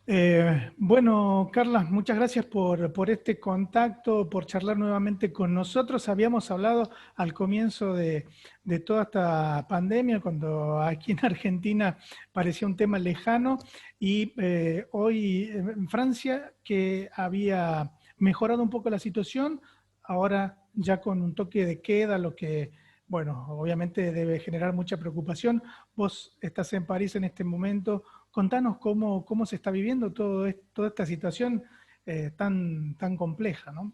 Bueno, Carla, muchas gracias por este contacto, por charlar nuevamente con nosotros. Habíamos hablado al comienzo de toda esta pandemia, cuando aquí en Argentina parecía un tema lejano, y hoy en Francia, que había mejorado un poco la situación, ahora ya con un toque de queda, lo que, bueno, obviamente debe generar mucha preocupación. Vos estás en París en este momento. Contanos cómo se está viviendo toda esta situación tan compleja, ¿no?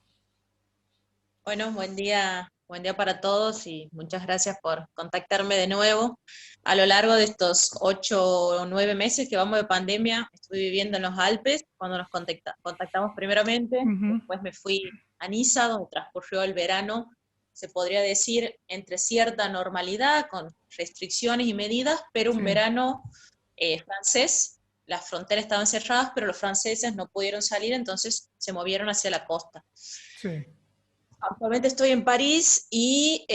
Bueno, buen día para todos y muchas gracias por contactarme de nuevo. A lo largo de estos 8 o 9 meses que vamos de pandemia, estuve viviendo en los Alpes cuando nos contactamos primeramente, Ujú. después me fui a Niza, donde transcurrió el verano, se podría decir, entre cierta normalidad, con restricciones y medidas, pero un Sí, verano francés. Las fronteras estaban cerradas, pero los franceses no pudieron salir, entonces se movieron hacia la costa. sí. Actualmente estoy en París y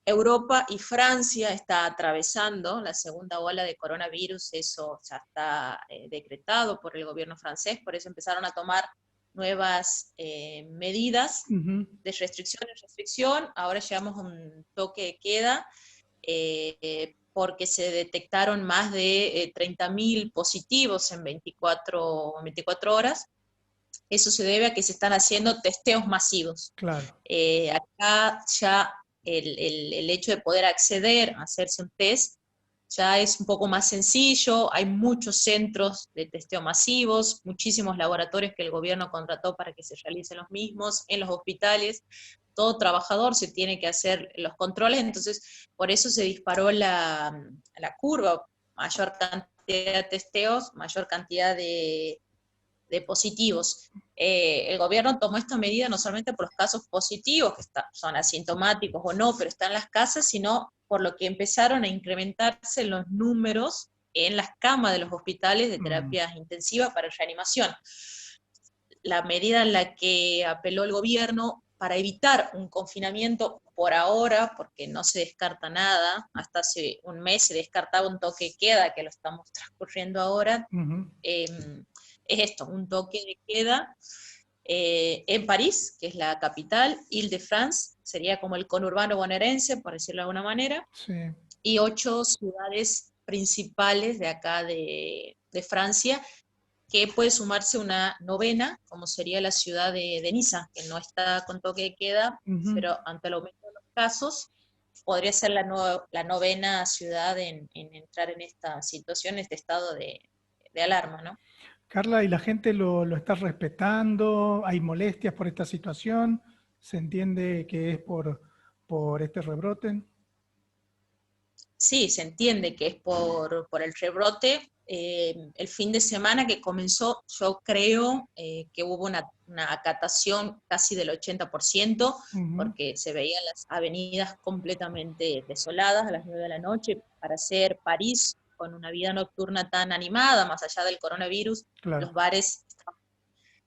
Europa y Francia está atravesando la segunda ola de coronavirus. Eso ya está decretado por el gobierno francés, por eso empezaron a tomar nuevas medidas Ujú. de restricción en restricción. Ahora llegamos a un toque de queda porque se detectaron más de 30.000 positivos en 24 horas. Eso se debe a que se están haciendo testeos masivos. Claro. Acá ya el hecho de poder acceder a hacerse un test ya es un poco más sencillo, hay muchos centros de testeo masivos, muchísimos laboratorios que el gobierno contrató para que se realicen los mismos, en los hospitales, todo trabajador se tiene que hacer los controles, entonces por eso se disparó la curva, mayor cantidad de testeos, mayor cantidad de positivos. El gobierno tomó esta medida no solamente por los casos positivos, que son asintomáticos o no, pero están en las casas, sino por lo que empezaron a incrementarse los números en las camas de los hospitales de Mm. terapias intensivas para reanimación. La medida en la que apeló el gobierno para evitar un confinamiento por ahora, porque no se descarta nada, hasta hace un mes se descartaba un toque de queda, que lo estamos transcurriendo ahora, Ujú. es esto, un toque de queda en París, que es la capital, Île-de-France, sería como el conurbano bonaerense, por decirlo de alguna manera, Sí. y 8 ciudades principales de acá de Francia, que puede sumarse una novena, como sería la ciudad de Niza, que no está con toque de queda, Ujú. pero ante el aumento de los casos, podría ser la novena ciudad en entrar en esta situación, en este estado de alarma, ¿no? Carla, ¿y la gente lo está respetando? ¿Hay molestias por esta situación? ¿Se entiende que es por este rebrote? Sí, se entiende que es por el rebrote. El fin de semana que comenzó, yo creo que hubo una acatación casi del 80%, Ujú. porque se veían las avenidas completamente desoladas a las 9 de la noche. Para ser París, con una vida nocturna tan animada, más allá del coronavirus, Claro. los bares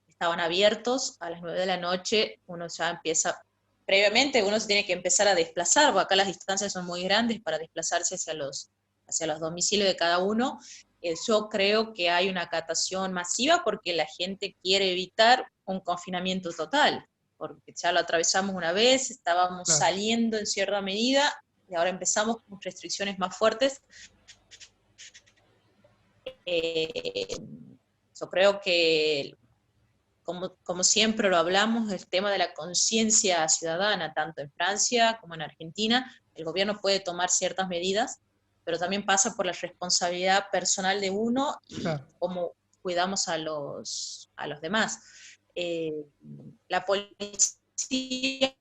estaban abiertos a las 9 de la noche, uno ya empieza, previamente uno se tiene que empezar a desplazar, porque acá las distancias son muy grandes para desplazarse hacia los domicilios de cada uno. Yo creo que hay una acatación masiva porque la gente quiere evitar un confinamiento total, porque ya lo atravesamos una vez, estábamos Claro. saliendo en cierta medida y ahora empezamos con restricciones más fuertes. Eh, yo creo que como siempre lo hablamos, el tema de la conciencia ciudadana, tanto en Francia como en Argentina, el gobierno puede tomar ciertas medidas, pero también pasa por la responsabilidad personal de uno y Claro. cómo cuidamos a los demás. Eh, la policía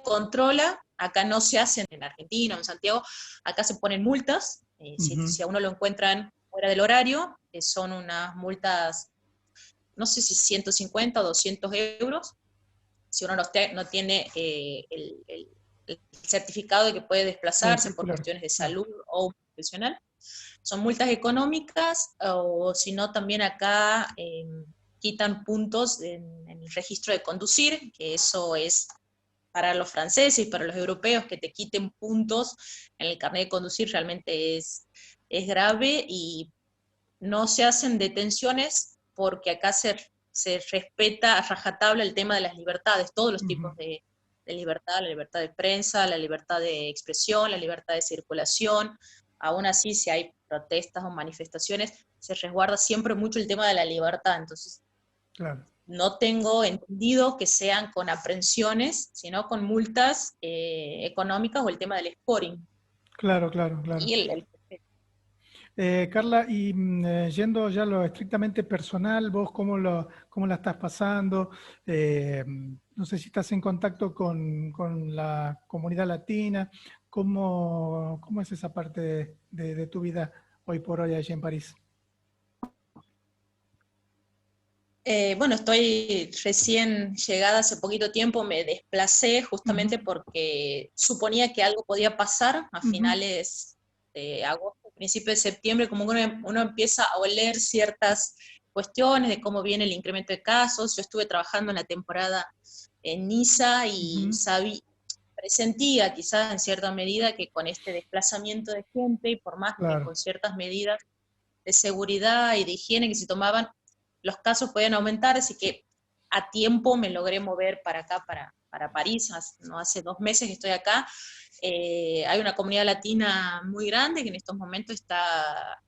controla, acá no se hacen en Argentina o en Santiago, acá se ponen multas, Ujú. si a uno lo encuentran fuera del horario, son unas multas no sé si 150 o 200 euros, si uno no tiene el certificado de que puede Puede desplazarse por circular. cuestiones de Claro. salud o profesional. Son multas económicas o si no también acá quitan puntos en el registro de conducir, que eso es para los franceses y para los europeos, que te quiten puntos en el carnet de conducir realmente es grave y no se hacen detenciones porque acá se respeta a rajatabla el tema de las libertades, todos los tipos de libertad, la libertad de prensa, la libertad de expresión, la libertad de circulación. Aún así, si hay protestas o manifestaciones, se resguarda siempre mucho el tema de la libertad. Entonces, Claro, no tengo entendido que sean con aprehensiones, sino con multas económicas o el tema del scoring. claro, claro, claro. Y Carla, y yendo ya a lo estrictamente personal, vos cómo la estás pasando. No sé si estás en contacto con la comunidad latina. ¿Cómo es esa parte de tu vida hoy por hoy allí en París? Bueno, estoy recién llegada hace poquito tiempo, me desplacé Ujú, justamente porque suponía que algo podía pasar a ujú, finales de agosto, principio de septiembre, como uno empieza a oler ciertas cuestiones de cómo viene el incremento de casos. Yo estuve trabajando en la temporada en Niza y ujú, presentía quizás en cierta medida que con este desplazamiento de gente y por más que claro, con ciertas medidas de seguridad y de higiene que se tomaban, los casos podían aumentar, así que a tiempo me logré mover para acá, para París, no hace 2 meses que estoy acá. Hay una comunidad latina muy grande que en estos momentos está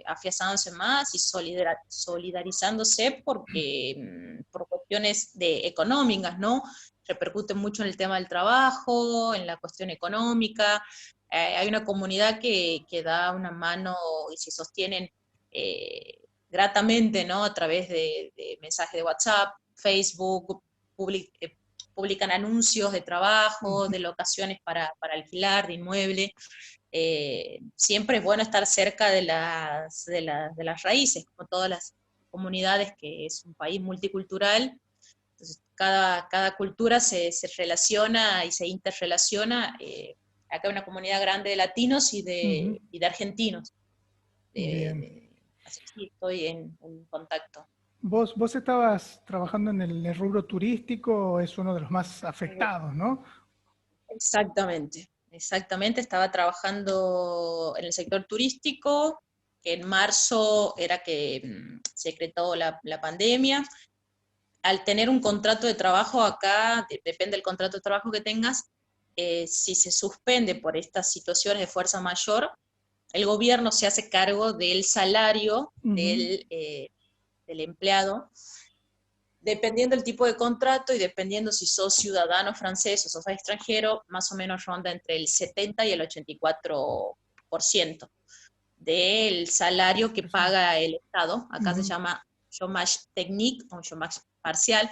afianzándose más y solidarizándose porque, por cuestiones económicas, ¿no? Repercute mucho en el tema del trabajo, en la cuestión económica. Hay una comunidad que da una mano y se sostienen gratamente, ¿no? A través de mensajes de WhatsApp, Facebook, publican anuncios de trabajo, ujú, de locaciones para alquilar, de inmueble. Siempre es bueno estar cerca de las raíces, como todas las comunidades, que es un país multicultural. Entonces, cada cultura se relaciona y se interrelaciona. Acá hay una comunidad grande de latinos y ujú. de argentinos. Bien. Así que sí, estoy en contacto. ¿Vos estabas trabajando en el rubro turístico? Es uno de los más afectados, ¿no? Exactamente, exactamente. Estaba trabajando en el sector turístico, que en marzo era que se decretó la pandemia. Al tener un contrato de trabajo acá, depende del contrato de trabajo que tengas, si se suspende por estas situaciones de fuerza mayor, el gobierno se hace cargo del salario Ujú, del empleado, dependiendo del tipo de contrato y dependiendo si sos ciudadano francés o sos extranjero, más o menos ronda entre el 70 y el 84% del salario que eso. paga el Estado. Acá se Ujú, llama chômage technique o chômage parcial.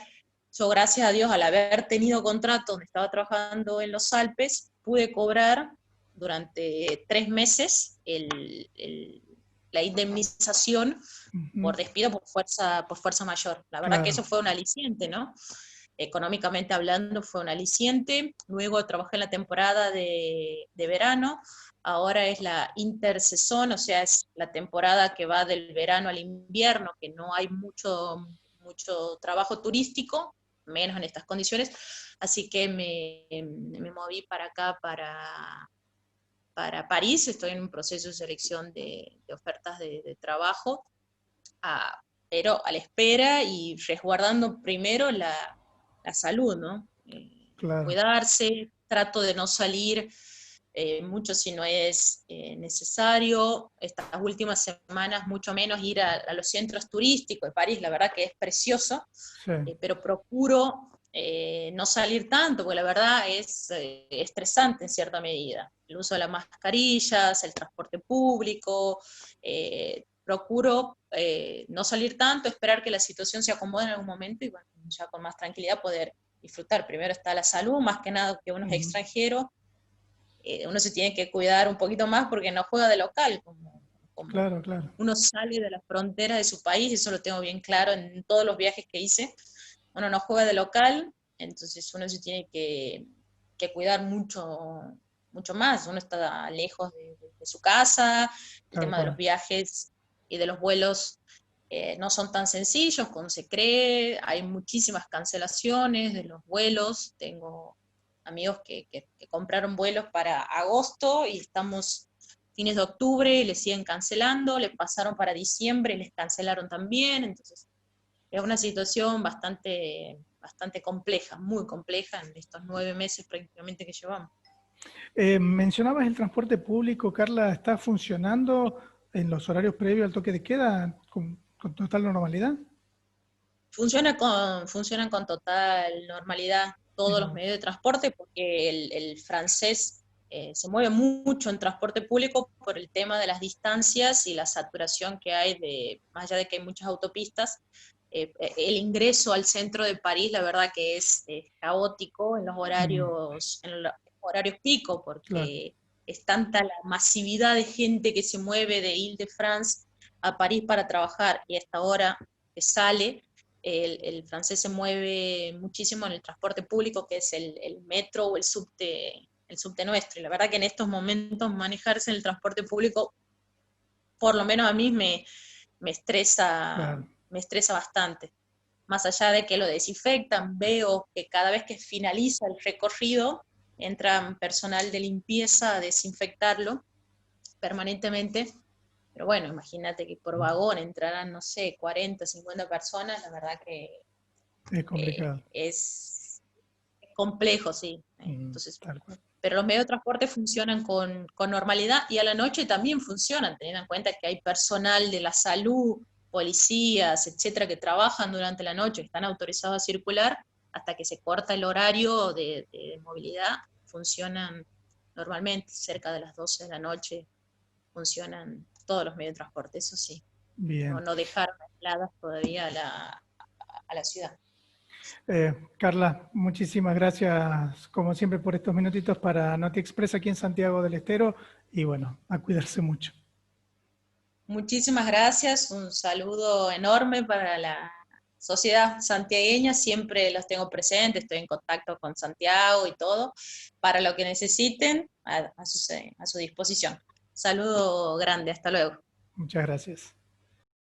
Yo, gracias a Dios, al haber tenido contrato donde estaba trabajando en los Alpes, pude cobrar durante 3 meses la indemnización ujú, por despido por fuerza mayor. La verdad que claro. eso fue un aliciente, ¿no? Económicamente hablando fue un aliciente. Luego trabajé en la temporada de verano, ahora es la intersesón, o sea, es la temporada que va del verano al invierno, que no hay mucho trabajo turístico, menos en estas condiciones, así que me moví para acá, para París. Estoy en un proceso de selección de ofertas de trabajo, a, pero a la espera y resguardando primero la salud, ¿no? Claro. Cuidarse, trato de no salir mucho si no es necesario. Estas últimas semanas, mucho menos ir a los centros turísticos de París, la verdad que es precioso, Sí, pero procuro no salir tanto, porque la verdad es estresante en cierta medida. El uso de las mascarillas, el transporte público, procuro no salir tanto, esperar que la situación se acomode en algún momento y bueno, ya con más tranquilidad poder disfrutar. Primero está la salud, más que nada que uno es ujú, extranjero, uno se tiene que cuidar un poquito más porque no juega de local, como claro, claro. uno sale de las fronteras de su país, eso lo tengo bien claro en todos los viajes que hice. Uno no juega de local, entonces uno se tiene que cuidar mucho, mucho más. Uno está lejos de su casa, el Tal tema de los cual. viajes y de los vuelos no son tan sencillos como se cree, hay muchísimas cancelaciones de los vuelos. Tengo amigos que compraron vuelos para agosto y estamos fines de octubre, le siguen cancelando, le pasaron para diciembre, les cancelaron también, entonces es una situación bastante compleja, muy compleja en estos 9 meses prácticamente que llevamos. Mencionabas el transporte público, Carla, ¿está funcionando en los horarios previos al toque de queda con total normalidad? Funcionan con total normalidad todos los Mira, medios de transporte porque el francés se mueve mucho en transporte público por el tema de las distancias y la saturación que hay, más allá de que hay muchas autopistas, el ingreso al centro de París, la verdad que es caótico en los horarios pico, claro. porque es tanta la masividad de gente que se mueve de Île-de-France a París para trabajar y a esta hora que sale, el francés se mueve muchísimo en el transporte público, que es el metro o el subte nuestro. Y la verdad que en estos momentos manejarse en el transporte público, por lo menos a mí me estresa, Claro. me estresa bastante. Más allá de que lo desinfectan, veo que cada vez que finaliza el recorrido, entra personal de limpieza a desinfectarlo permanentemente. Pero bueno, imagínate que por vagón entrarán, no sé, 40, 50 personas, la verdad que Es complicado. es complejo, sí. Entonces, Tal cual. pero los medios de transporte funcionan con normalidad y a la noche también funcionan, teniendo en cuenta que hay personal de la salud, policías, etcétera, que trabajan durante la noche, están autorizados a circular hasta que se corta el horario de movilidad, funcionan normalmente, cerca de las 12 de la noche funcionan todos los medios de transporte, eso sí, Bien. no dejaron aisladas todavía a la ciudad. Carla, muchísimas gracias, como siempre, por estos minutitos para Noti Express aquí en Santiago del Estero. Y bueno, a cuidarse mucho. Muchísimas gracias, un saludo enorme para la sociedad santiagueña, siempre los tengo presentes, estoy en contacto con Santiago y todo, para lo que necesiten, a su disposición. Saludo grande, hasta luego. Muchas gracias.